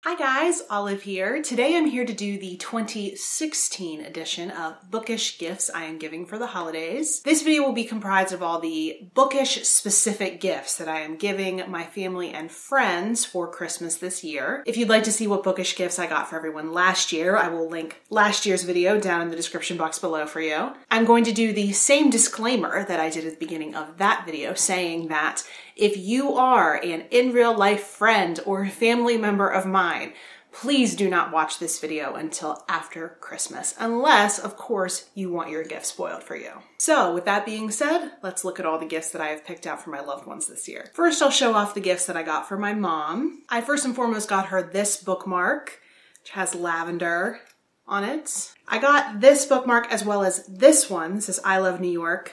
Hi guys, Olive here. Today I'm here to do the 2016 edition of Bookish gifts I am giving for the holidays. This video will be comprised of all the Bookish specific gifts that I am giving my family and friends for Christmas this year. If you'd like to see what Bookish gifts I got for everyone last year, I will link last year's video down in the description box below for you. I'm going to do the same disclaimer that I did at the beginning of that video, saying that if you are an in real life friend or family member of mine, please do not watch this video until after Christmas, unless, of course, you want your gift spoiled for you. So with that being said, let's look at all the gifts that I have picked out for my loved ones this year. First, I'll show off the gifts that I got for my mom. I first and foremost got her this bookmark, which has lavender on it. I got this bookmark as well as this one. This is I Love New York,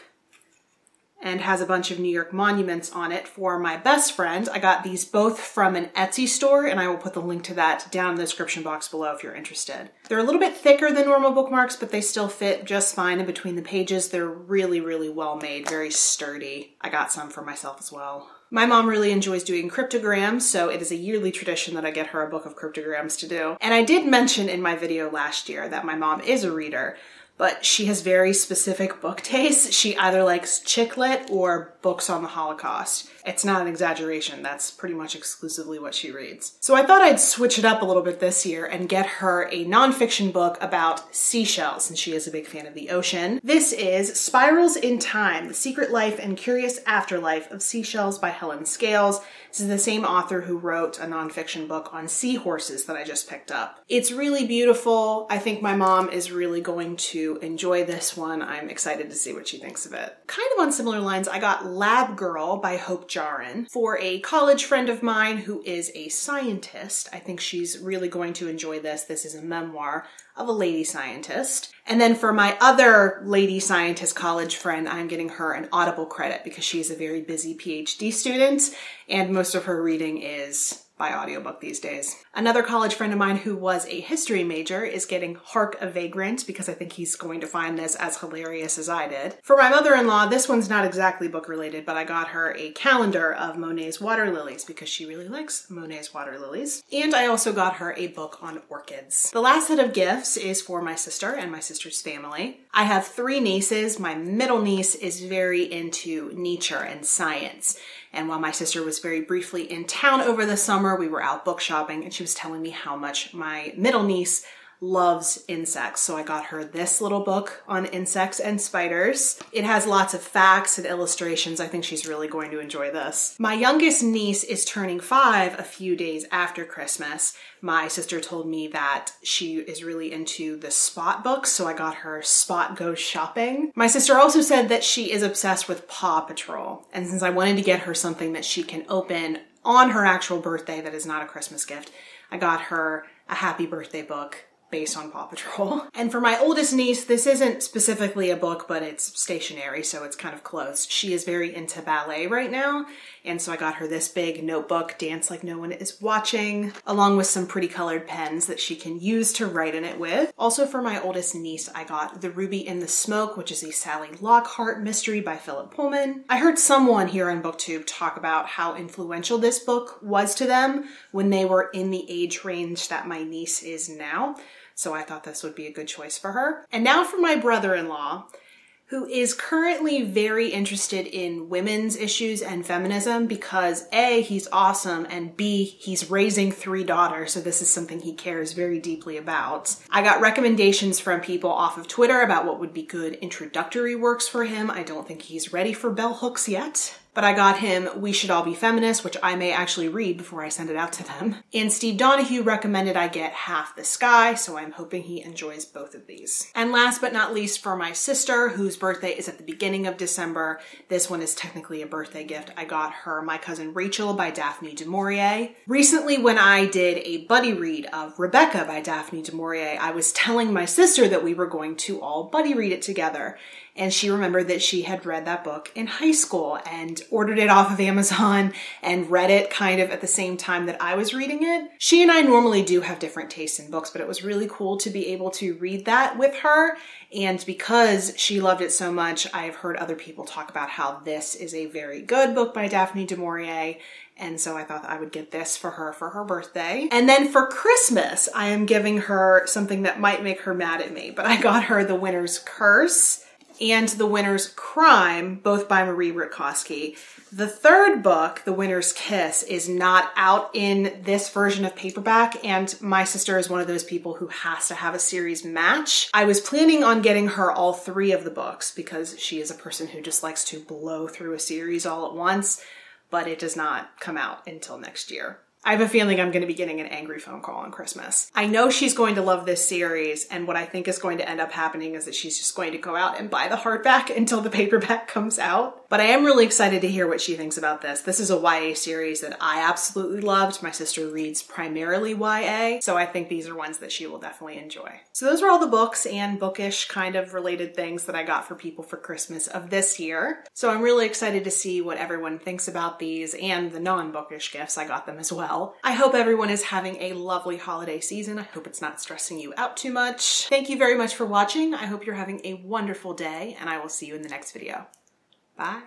and has a bunch of New York monuments on it for my best friend. I got these both from an Etsy store, and I will put the link to that down in the description box below if you're interested. They're a little bit thicker than normal bookmarks, but they still fit just fine in between the pages. They're really, really well made, very sturdy. I got some for myself as well. My mom really enjoys doing cryptograms, so it is a yearly tradition that I get her a book of cryptograms to do. And I did mention in my video last year that my mom is a reader, but she has very specific book tastes. She either likes chick lit or books on the Holocaust. It's not an exaggeration. That's pretty much exclusively what she reads. So I thought I'd switch it up a little bit this year and get her a nonfiction book about seashells, since she is a big fan of the ocean. This is Spirals in Time, The Secret Life and Curious Afterlife of Seashells by Helen Scales. This is the same author who wrote a nonfiction book on seahorses that I just picked up. It's really beautiful. I think my mom is really going to enjoy this one. I'm excited to see what she thinks of it. Kind of on similar lines, I got Lab Girl by Hope Jahren for a college friend of mine who is a scientist. I think she's really going to enjoy this. This is a memoir of a lady scientist. And then for my other lady scientist college friend, I'm getting her an Audible credit because she's a very busy PhD student and most of her reading is by audiobook these days. Another college friend of mine who was a history major is getting Hark, a Vagrant, because I think he's going to find this as hilarious as I did. For my mother-in-law, this one's not exactly book related, but I got her a calendar of Monet's water lilies because she really likes Monet's water lilies. And I also got her a book on orchids. The last set of gifts is for my sister and my sister's family. I have 3 nieces. My middle niece is very into nature and science. And while my sister was very briefly in town over the summer, we were out book shopping and she was telling me how much my middle niece loves insects. So I got her this little book on insects and spiders. It has lots of facts and illustrations. I think she's really going to enjoy this. My youngest niece is turning 5 a few days after Christmas. My sister told me that she is really into the Spot books, so I got her Spot Goes Shopping. My sister also said that she is obsessed with Paw Patrol. And since I wanted to get her something that she can open on her actual birthday that is not a Christmas gift, I got her a happy birthday book based on Paw Patrol. And for my oldest niece, this isn't specifically a book, but it's stationery, so it's kind of close. She is very into ballet right now, and so I got her this big notebook, Dance Like No One Is Watching, along with some pretty colored pens that she can use to write in it with. Also for my oldest niece, I got The Ruby in the Smoke, which is a Sally Lockhart mystery by Philip Pullman. I heard someone here on BookTube talk about how influential this book was to them when they were in the age range that my niece is now. So I thought this would be a good choice for her. And now for my brother-in-law, who is currently very interested in women's issues and feminism because A, he's awesome, and B, he's raising 3 daughters, so this is something he cares very deeply about. I got recommendations from people off of Twitter about what would be good introductory works for him. I don't think he's ready for bell hooks yet. But I got him We Should All Be Feminists, which I may actually read before I send it out to them. And Steve Donahue recommended I get Half the Sky, so I'm hoping he enjoys both of these. And last but not least, for my sister, whose birthday is at the beginning of December, this one is technically a birthday gift. I got her My Cousin Rachel by Daphne du Maurier. Recently, when I did a buddy read of Rebecca by Daphne du Maurier, I was telling my sister that we were going to all buddy read it together. And she remembered that she had read that book in high school and ordered it off of Amazon and read it kind of at the same time that I was reading it. She and I normally do have different tastes in books, but it was really cool to be able to read that with her. And because she loved it so much, I've heard other people talk about how this is a very good book by Daphne du Maurier And so I thought I would get this for her birthday. And then for Christmas, I am giving her something that might make her mad at me, but I got her The Winter's Curse and The Winter's Crime, both by Marie Rutkoski. The third book, The Winter's Kiss, is not out in this version of paperback, and my sister is one of those people who has to have a series match. I was planning on getting her all 3 of the books because she is a person who just likes to blow through a series all at once, but it does not come out until next year. I have a feeling I'm going to be getting an angry phone call on Christmas. I know she's going to love this series, and what I think is going to end up happening is that she's just going to go out and buy the hardback until the paperback comes out. But I am really excited to hear what she thinks about this. This is a YA series that I absolutely loved. My sister reads primarily YA, so I think these are ones that she will definitely enjoy. So those were all the books and bookish kind of related things that I got for people for Christmas of this year. So I'm really excited to see what everyone thinks about these and the non-bookish gifts. I got them as well. I hope everyone is having a lovely holiday season. I hope it's not stressing you out too much. Thank you very much for watching. I hope you're having a wonderful day, and I will see you in the next video. Bye.